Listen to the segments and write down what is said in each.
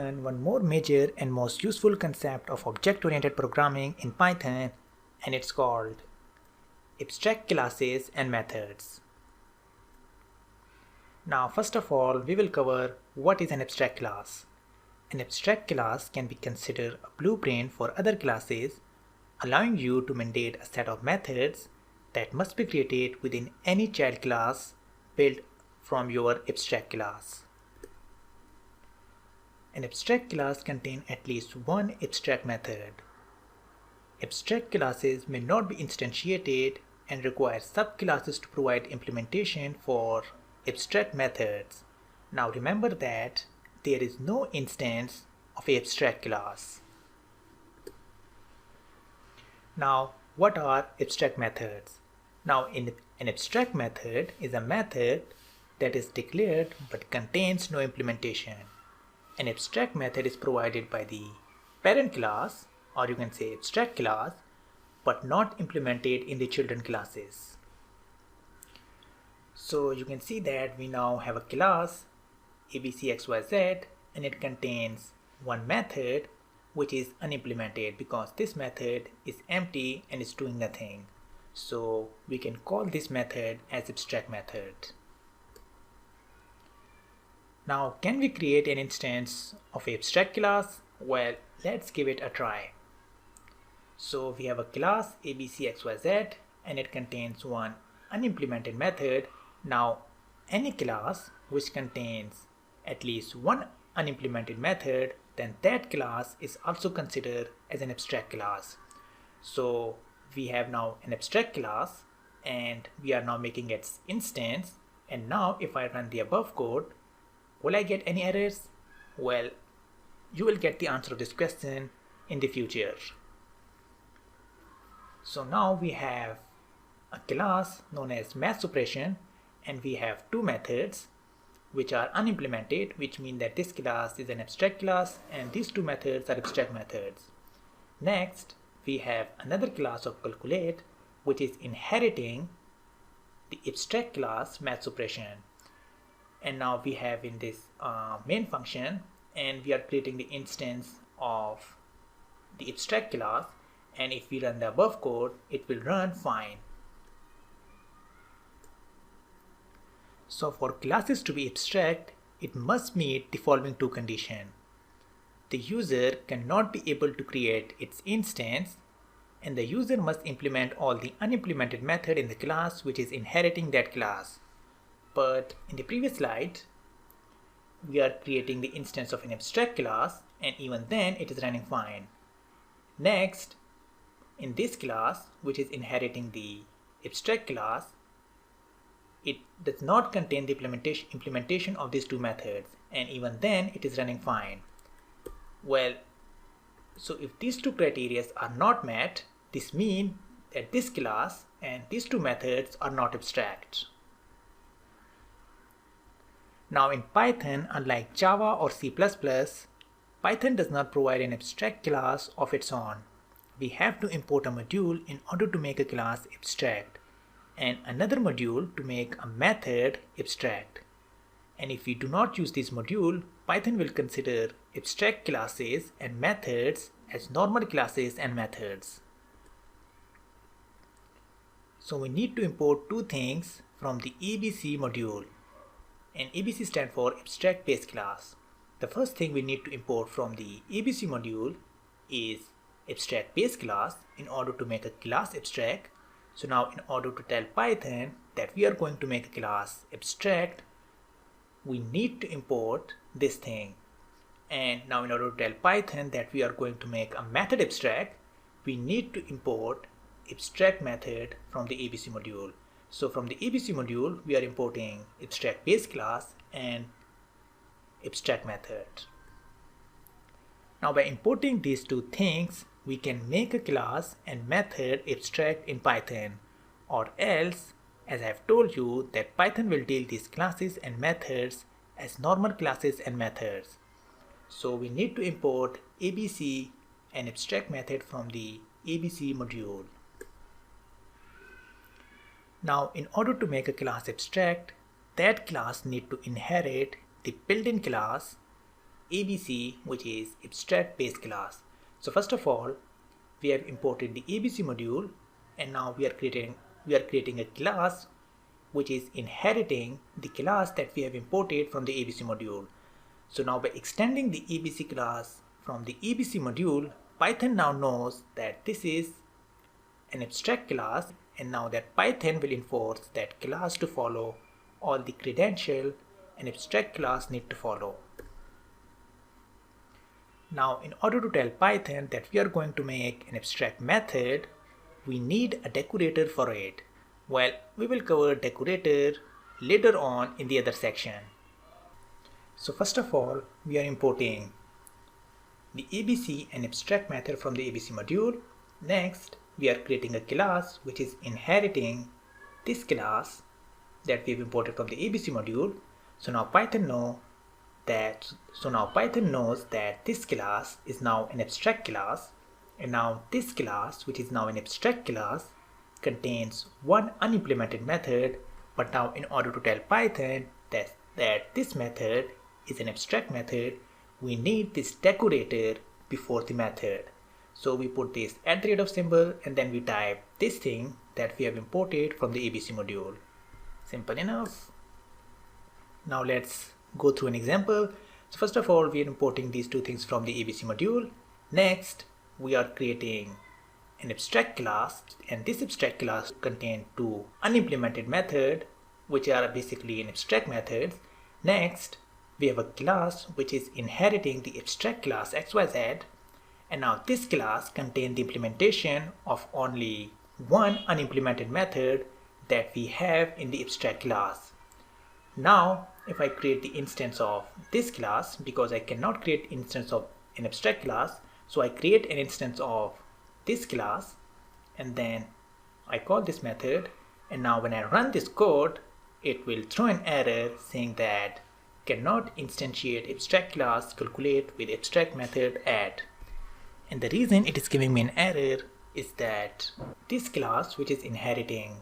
learn one more major and most useful concept of object-oriented programming in Python, and it's called abstract classes and methods. Now, first of all, we will cover what is an abstract class. An abstract class can be considered a blueprint for other classes, allowing you to mandate a set of methods that must be created within any child class built from your abstract class. An abstract class contains at least one abstract method. Abstract classes may not be instantiated and require subclasses to provide implementation for abstract methods. Now remember that there is no instance of an abstract class. Now, what are abstract methods? Now, an abstract method is a method that is declared but contains no implementation. An abstract method is provided by the parent class, or you can say abstract class, but not implemented in the children classes. So you can see that we now have a class abcxyz, and it contains one method which is unimplemented because this method is empty and is doing nothing. So we can call this method as abstract method. Now, can we create an instance of an abstract class? Well, let's give it a try. So we have a class abcxyz, and it contains one unimplemented method. Now, any class which contains at least one unimplemented method, then that class is also considered as an abstract class. So we have now an abstract class, and we are now making its instance. And now if I run the above code, will I get any errors? Well, you will get the answer to this question in the future. So now we have a class known as math operation, and we have two methods which are unimplemented, which means that this class is an abstract class and these two methods are abstract methods. Next, we have another class of calculate, which is inheriting the abstract class math operation. And now we have in this main function, and we are creating the instance of the abstract class, and if we run the above code, it will run fine. So for classes to be abstract, it must meet the following two conditions. The user cannot be able to create its instance, and the user must implement all the unimplemented method in the class which is inheriting that class. But in the previous slide, we are creating the instance of an abstract class, and even then it is running fine. Next, in this class, which is inheriting the abstract class, it does not contain the implementation of these two methods, and even then it is running fine. Well, so if these two criteria are not met, this means that this class and these two methods are not abstract. Now in Python, unlike Java or C++, Python does not provide an abstract class of its own. We have to import a module in order to make a class abstract, and another module to make a method abstract. And if we do not use this module, Python will consider abstract classes and methods as normal classes and methods. So we need to import two things from the ABC module. And ABC stands for abstract base class. The first thing we need to import from the ABC module is abstract base class in order to make a class abstract. So now in order to tell Python that we are going to make a class abstract, we need to import this thing. And now in order to tell Python that we are going to make a method abstract, we need to import abstract method from the ABC module. So from the ABC module, we are importing abstract base class and abstract method. Now by importing these two things, we can make a class and method abstract in Python, or else, as I have told you, that Python will deal these classes and methods as normal classes and methods. So we need to import ABC and abstract method from the ABC module. Now in order to make a class abstract, that class need to inherit the built-in class ABC, which is abstract base class. So first of all, we have imported the ABC module, and now we are creating a class which is inheriting the class that we have imported from the ABC module. So now by extending the ABC class from the ABC module, Python now knows that this is an abstract class, and now that Python will enforce that class to follow all the credential an abstract class need to follow. Now in order to tell Python that we are going to make an abstract method, we need a decorator for it. Well, we will cover decorator later on in the other section. So first of all, we are importing the ABC and abstract method from the ABC module. Next, we are creating a class which is inheriting this class that we have imported from the ABC module. So now Python knows that this class is now an abstract class, and now this class, which is now an abstract class, contains one unimplemented method. But now in order to tell Python that this method is an abstract method, we need this decorator before the method. So we put this @ symbol and then we type this thing that we have imported from the ABC module. Simple enough. Now let's go through an example. So first of all, we are importing these two things from the ABC module. Next, we are creating an abstract class, and this abstract class contains two unimplemented methods, which are basically an abstract methods. Next, we have a class which is inheriting the abstract class XYZ, and now this class contains the implementation of only one unimplemented method that we have in the abstract class. Now, if I create the instance of this class, because I cannot create instance of an abstract class, so I create an instance of this class and then I call this method, and now when I run this code, it will throw an error saying that cannot instantiate abstract class calculate with abstract method add. And the reason it is giving me an error is that this class, which is inheriting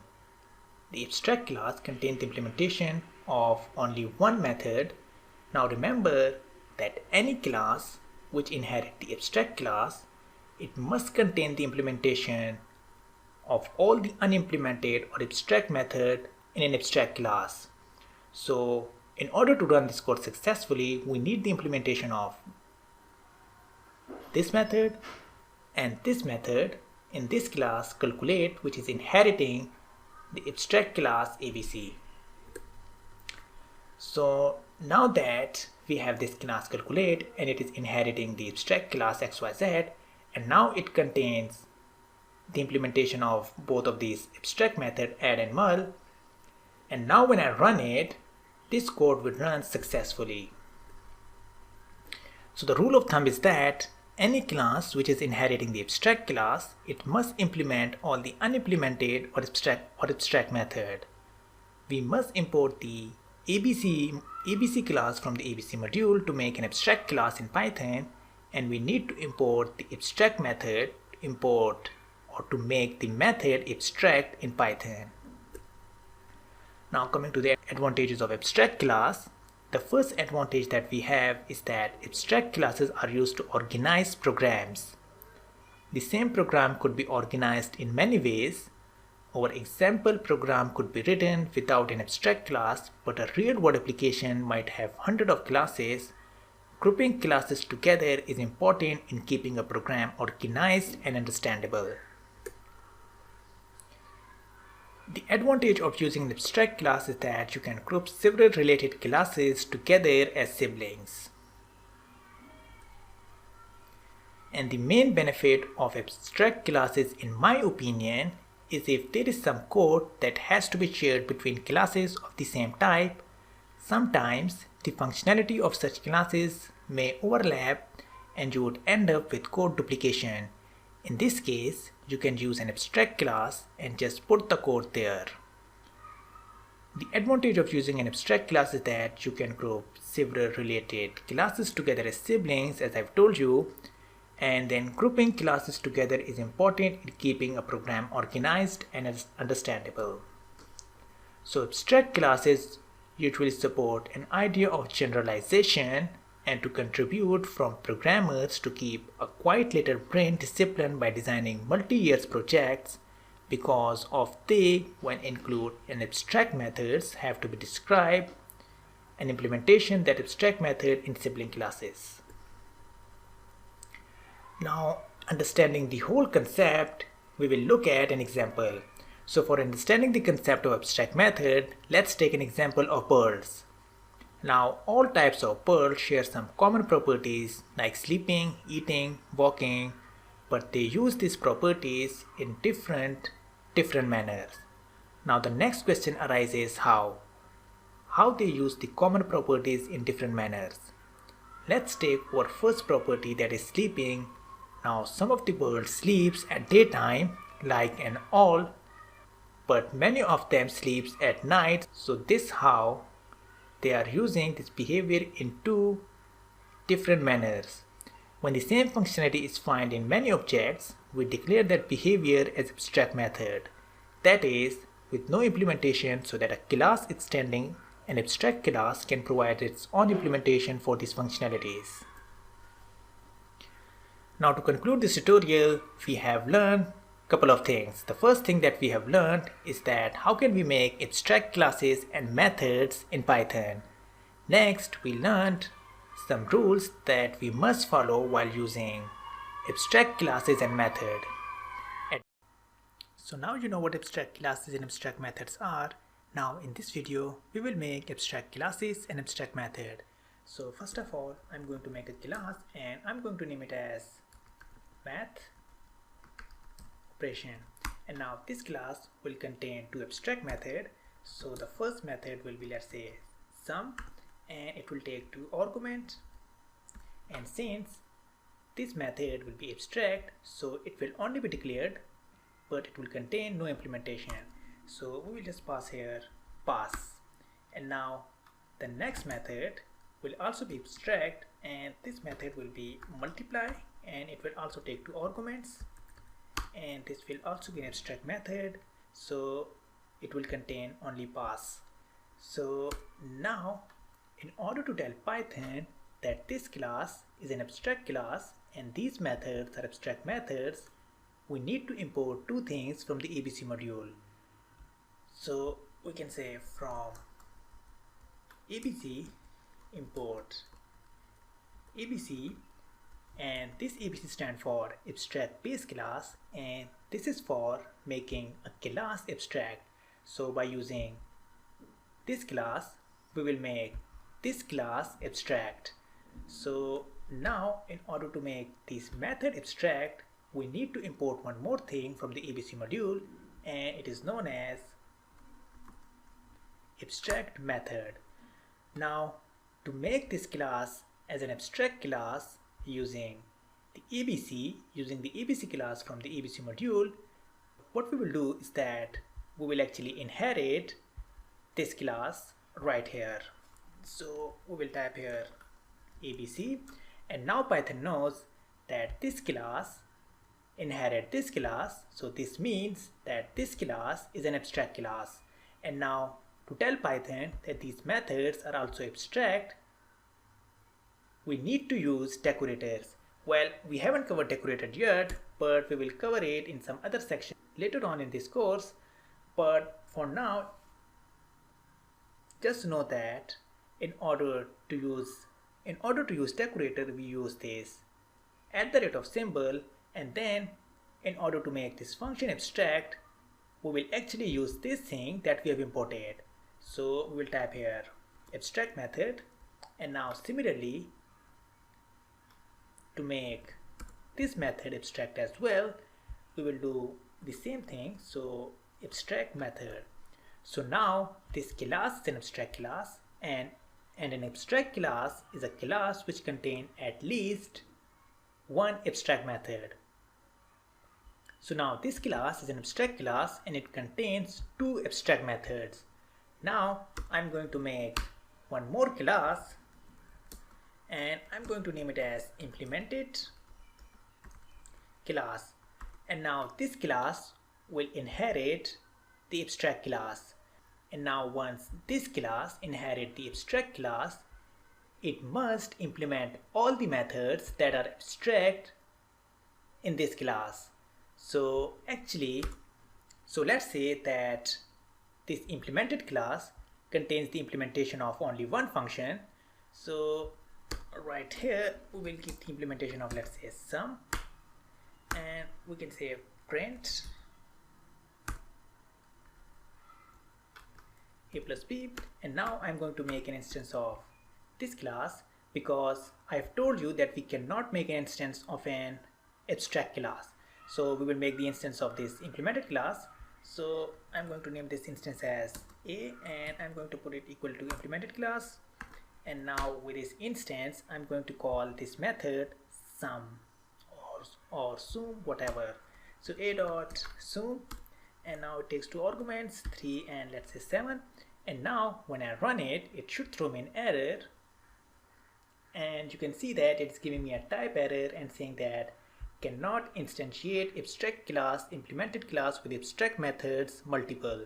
the abstract class, contains the implementation of only one method. Now remember that any class which inherits the abstract class, it must contain the implementation of all the unimplemented or abstract method in an abstract class. So in order to run this code successfully, we need the implementation of this method and this method in this class calculate, which is inheriting the abstract class ABC. So now that we have this class calculate and it is inheriting the abstract class XYZ, and now it contains the implementation of both of these abstract method add and mul, and now when I run it, this code will run successfully. So the rule of thumb is that any class which is inheriting the abstract class, it must implement all the unimplemented or abstract method. We must import the ABC class from the ABC module to make an abstract class in Python, and we need to import the abstract method to make the method abstract in Python. Now coming to the advantages of abstract class, the first advantage that we have is that abstract classes are used to organize programs. The same program could be organized in many ways. Our example program could be written without an abstract class, but a real-world application might have hundreds of classes. Grouping classes together is important in keeping a program organized and understandable. The advantage of using an abstract class is that you can group several related classes together as siblings. And the main benefit of abstract classes, in my opinion, is if there is some code that has to be shared between classes of the same type. Sometimes the functionality of such classes may overlap and you would end up with code duplication. In this case, you can use an abstract class and just put the code there. The advantage of using an abstract class is that you can group several related classes together as siblings, as I've told you, and then grouping classes together is important in keeping a program organized and understandable. So abstract classes usually support an idea of generalization, and to contribute from programmers to keep a quiet little brain disciplined by designing multi-year projects, because of they, when include an abstract methods, have to be described an implementation that abstract method in sibling classes. Now, understanding the whole concept, we will look at an example. So for understanding the concept of abstract method, let's take an example of birds. Now, all types of birds share some common properties like sleeping, eating, walking, but they use these properties in different manners. Now the next question arises how they use the common properties in different manners. Let's take our first property, that is sleeping. Now some of the birds sleeps at daytime like an owl, but many of them sleeps at night. So this how they are using this behavior in two different manners. When the same functionality is found in many objects, we declare that behavior as abstract method. That is, with no implementation, so that a class extending an abstract class can provide its own implementation for these functionalities. Now to conclude this tutorial, we have learned a couple of things. The first thing that we have learned is that how can we make abstract classes and methods in Python. Next, we learned some rules that we must follow while using abstract classes and method. So now you know what abstract classes and abstract methods are. Now in this video, we will make abstract classes and abstract method. So first of all, I'm going to make a class and I'm going to name it as math operation. And now this class will contain two abstract methods. So the first method will be, let's say, sum, and it will take two arguments. And since this method will be abstract, so it will only be declared, but it will contain no implementation. So we will just pass here pass. And now the next method will also be abstract, and this method will be multiply, and it will also take two arguments, and this will also be an abstract method, so it will contain only pass. So now in order to tell Python that this class is an abstract class and these methods are abstract methods, we need to import two things from the ABC module. So we can say from ABC import ABC, and this ABC stands for abstract base class, and this is for making a class abstract. So by using this class, we will make this class abstract. So now in order to make this method abstract, we need to import one more thing from the ABC module, and it is known as abstract method. Now to make this class as an abstract class using the ABC class from the ABC module, what we will do is that we will actually inherit this class right here. So we will type here ABC, and now Python knows that this class inherit this class, so this means that this class is an abstract class. And now to tell Python that these methods are also abstract, we need to use decorators. Well, we haven't covered decorator yet, but we will cover it in some other section later on in this course. But for now, just know that in order to use decorator, we use this @ symbol, and then in order to make this function abstract, we will actually use this thing that we have imported. So we will type here abstract method, and now similarly to make this method abstract as well, we will do the same thing. So abstract method. So now this class is an abstract class, and an abstract class is a class which contains at least one abstract method. So now this class is an abstract class and it contains two abstract methods. Now I'm going to make one more class, and I'm going to name it as implemented class. And now this class will inherit the abstract class. And now once this class inherits the abstract class, it must implement all the methods that are abstract in this class. So let's say that this implemented class contains the implementation of only one function. So right here we will give the implementation of, let's say, sum, and we can say print a plus b, and now I'm going to make an instance of this class because I've told you that we cannot make an instance of an abstract class. So we will make the instance of this implemented class. So I'm going to name this instance as a, and I'm going to put it equal to implemented class. And now with this instance I'm going to call this method sum or sum, whatever. So a dot sum, and now it takes two arguments, 3 and let's say 7. And now when I run it, it should throw me an error, and you can see that it's giving me a type error and saying that cannot instantiate abstract class implemented class with abstract methods multiple.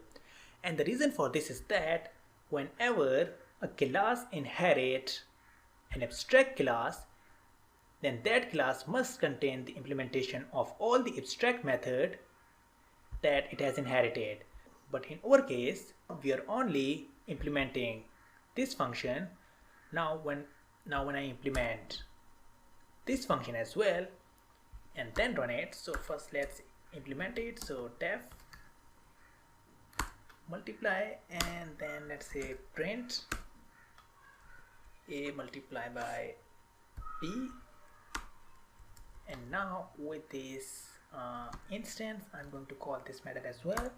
And the reason for this is that whenever a class inherits an abstract class, then that class must contain the implementation of all the abstract method that it has inherited. But in our case, we are only implementing this function. Now when I implement this function as well and then run it, so first let's implement it. So def multiply, and then let's say print a multiply by b, and now with this instance I'm going to call this method as well.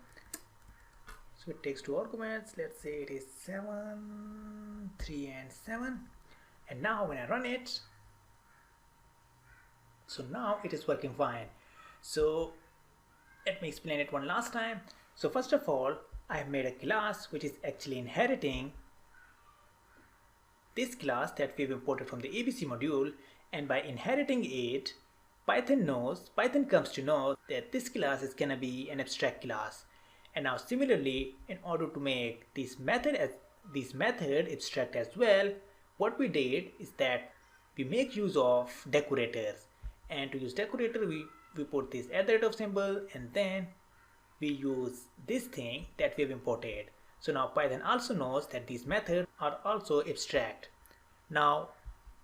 So it takes two arguments, let's say it is 7, 3 and 7, and now when I run it, so now it is working fine. So let me explain it one last time. So first of all, I have made a class which is actually inheriting this class that we've imported from the ABC module, and by inheriting it, Python comes to know that this class is gonna be an abstract class. And now similarly, in order to make this method abstract as well, what we did is that we make use of decorators, and to use decorator we put this @ symbol, and then we use this thing that we have imported. So now Python also knows that these methods are also abstract. Now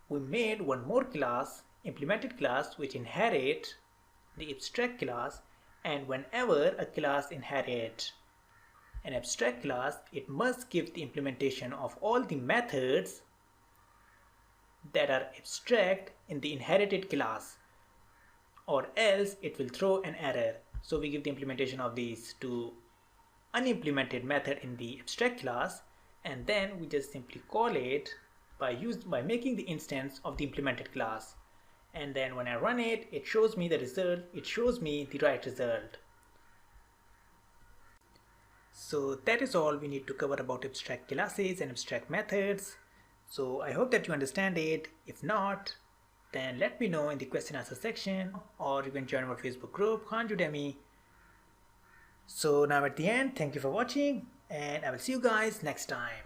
we made one more class, implemented class, which inherits the abstract class, and whenever a class inherits an abstract class, it must give the implementation of all the methods that are abstract in the inherited class, or else it will throw an error. So we give the implementation of these to unimplemented method in the abstract class, and then we just simply call it by making the instance of the implemented class. And then when I run it, it shows me the result, it shows me the right result. So that is all we need to cover about abstract classes and abstract methods. So I hope that you understand it. If not, then let me know in the question answer section, or you can join our Facebook group, Khan Udemy. So now at the end, thank you for watching, and I will see you guys next time.